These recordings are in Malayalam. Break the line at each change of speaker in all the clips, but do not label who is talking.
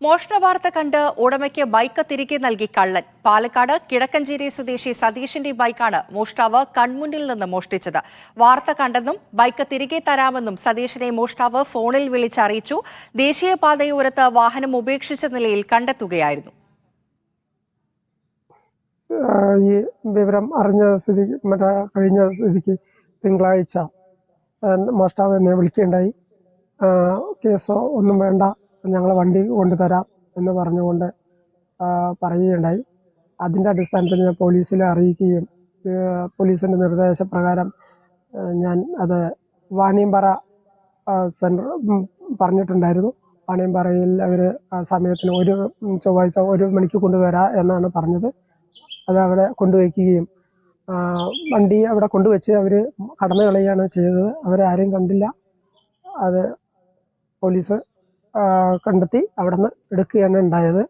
മോഷണ വാർത്ത കണ്ട് ഉടമയ്ക്ക് ബൈക്ക് തിരികെ നൽകി കള്ളൻ. പാലക്കാട് കിഴക്കഞ്ചേരി സ്വദേശി സതീഷിന്റെ ബൈക്കാണ് മോഷ്ടാവ് കൺമുന്നിൽ നിന്ന് മോഷ്ടിച്ചത്. വാർത്ത കണ്ടെന്നും ബൈക്ക് തിരികെ തരാമെന്നും സതീഷിനെ മോഷ്ടാവ് ഫോണിൽ വിളിച്ചറിയിച്ചു. ദേശീയപാതയോരത്ത് വാഹനം ഉപേക്ഷിച്ച നിലയിൽ കണ്ടെത്തുകയായിരുന്നു.
ഈ വിവരം അറിഞ്ഞ സ്ഥിതിക്ക് കഴിഞ്ഞ സ്ഥിതിക്ക് തിങ്കളാഴ്ച മോഷ്ടാവ് എന്നെ വിളിക്കുകയുണ്ടായി. കേസോ ഒന്നും വേണ്ട, ഞങ്ങൾ വണ്ടി കൊണ്ടുതരാം എന്ന് പറഞ്ഞുകൊണ്ട് പറയുകയുണ്ടായി. അതിൻ്റെ അടിസ്ഥാനത്തിൽ ഞാൻ പോലീസിലെ അറിയിക്കുകയും പോലീസിൻ്റെ നിർദ്ദേശപ്രകാരം ഞാൻ അത് വാണിയമ്പാറ സെൻറ്റർ പറഞ്ഞിട്ടുണ്ടായിരുന്നു. വാണിയമ്പാറയിൽ അവർ ആ സമയത്തിന് ചൊവ്വാഴ്ച 1 മണിക്ക് കൊണ്ടുവരാം എന്നാണ് പറഞ്ഞത്. അത് അവിടെ കൊണ്ടുവയ്ക്കുകയും വണ്ടി അവിടെ കൊണ്ടുവച്ച് അവർ കടന്നു കളയുകയാണ് ചെയ്തത്. അവരാരും കണ്ടില്ല. അത് പോലീസ് കണ്ടെത്തി അവിടെ നിന്ന് എടുക്കുകയാണ് ഉണ്ടായത്.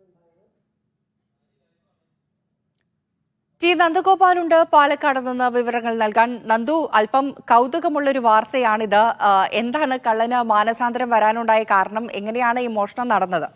ടി നന്ദഗോപാലുണ്ട് പാലക്കാട് നിന്ന് വിവരങ്ങൾ നൽകാൻ. നന്ദു, അല്പം കൗതുകമുള്ളൊരു വാർത്തയാണിത്. എന്താണ് കള്ളന് മാനസാന്തരം വരാനുണ്ടായ കാരണം? എങ്ങനെയാണ് ഈ മോഷണം നടന്നത്?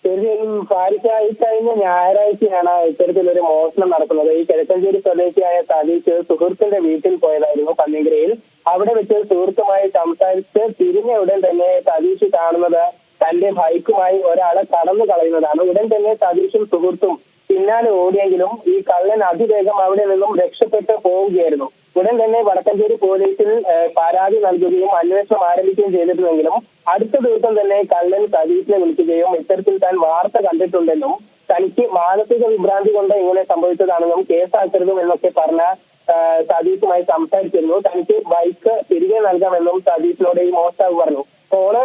തീർച്ചയായും പാലിക്കായി കഴിഞ്ഞ ഞായറാഴ്ചയാണ് ഇത്തരത്തിലൊരു മോഷണം നടക്കുന്നത്. ഈ കിഴക്കഞ്ചേരി സ്വദേശിയായ സതീഷ് സുഹൃത്തിന്റെ വീട്ടിൽ പോയതായിരുന്നു പന്നിഗ്രയിൽ. അവിടെ വെച്ച് സുഹൃത്തുമായി സംസാരിച്ച് തിരിഞ്ഞ ഉടൻ തന്നെ സതീഷ് കാണുന്നത് തന്റെ ബൈക്കുമായി ഒരാളെ കടന്നു കളയുന്നതാണ്. ഉടൻ തന്നെ സതീഷും സുഹൃത്തും പിന്നാലെ ഓടിയെങ്കിലും ഈ കള്ളൻ അതിവേഗം അവിടെ നിന്നും രക്ഷപ്പെട്ട് പോവുകയായിരുന്നു. ഉടൻ തന്നെ വടക്കഞ്ചേരി പോലീസിൽ പരാതി നൽകുകയും അന്വേഷണം ആരംഭിക്കുകയും ചെയ്തിട്ടുണ്ടെങ്കിലും അടുത്ത ദിവസം തന്നെ കള്ളൻ സതീഷിനെ വിളിക്കുകയും ഇത്തരത്തിൽ താൻ വാർത്ത കണ്ടിട്ടുണ്ടെന്നും തനിക്ക് മാനസിക വിഭ്രാന്തി കൊണ്ട് ഇങ്ങനെ സംഭവിച്ചതാണെന്നും കേസാക്കരുതും എന്നൊക്കെ പറഞ്ഞ സതീഷുമായി സംസാരിച്ചിരുന്നു. തനിക്ക് ബൈക്ക് തിരികെ നൽകാമെന്നും സതീഷിനോട് ഈ മോഷ്ടാവ് പറഞ്ഞു. ഫോണ്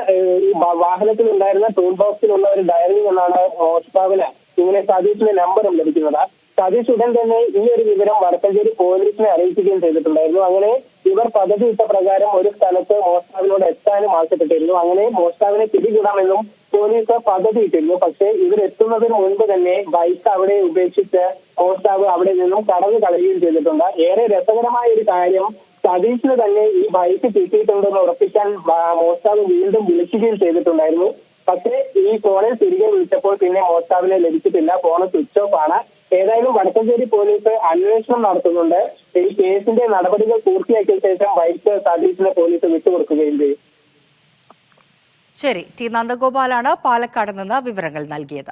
ഈ വാഹനത്തിൽ ഉണ്ടായിരുന്ന ടൂൾ ബോക്സിലുള്ള ഒരു ഡയറിയിൽ നിന്നാണ് മോഷ്ടാവിന് ഇങ്ങനെ സതീഷിന്റെ നമ്പറും ലഭിക്കുന്നത്. സതീഷ് ഉടൻ തന്നെ ഈ ഒരു വിവരം വടക്കഞ്ചേരി പോലീസിനെ അറിയിക്കുകയും ചെയ്തിട്ടുണ്ടായിരുന്നു. അങ്ങനെ ഇവർ പദ്ധതി ഇട്ട പ്രകാരം ഒരു സ്ഥലത്ത് മോഷ്ടാവിനോട് എത്താനും ആവശ്യപ്പെട്ടിരുന്നു. അങ്ങനെ മോഷ്ടാവിനെ പിടികൂടാമെന്നും പോലീസ് പദ്ധതി ഇട്ടിരുന്നു. പക്ഷേ ഇവരെത്തുന്നതിന് മുൻപ് തന്നെ ബൈക്ക് അവിടെ ഉപേക്ഷിച്ച് മോഷ്ടാവ് അവിടെ നിന്നും കടന്നു കളയുകയും ചെയ്തിട്ടുണ്ട്. ഏറെ രസകരമായ ഒരു കാര്യം, സതീഷിന് തന്നെ ഈ ബൈക്ക് കിട്ടിയിട്ടുണ്ടെന്ന് ഉറപ്പിക്കാൻ മോഷ്ടാവ് വീണ്ടും വിളിക്കുകയും ചെയ്തിട്ടുണ്ടായിരുന്നു. പക്ഷേ ഈ ഫോണിൽ തിരികെ വിളിച്ചപ്പോൾ പിന്നെ മോഷ്ടാവിനെ ലഭിച്ചിട്ടില്ല. ഫോൺ സ്വിച്ച് ഓഫ് ആണ്. ഏതായാലും വടക്കഞ്ചേരി പോലീസ് അന്വേഷണം നടത്തുന്നുണ്ട്. ഈ കേസിന്റെ നടപടികൾ പൂർത്തിയാക്കിയ ശേഷം ബൈക്ക് സതീഷിനെ പോലീസ് വിട്ടുകൊടുക്കുകയും ചെയ്യും.
ശരി, ടി നന്ദഗോപാലാണ് പാലക്കാട് നിന്ന് വിവരങ്ങൾ നൽകിയത്.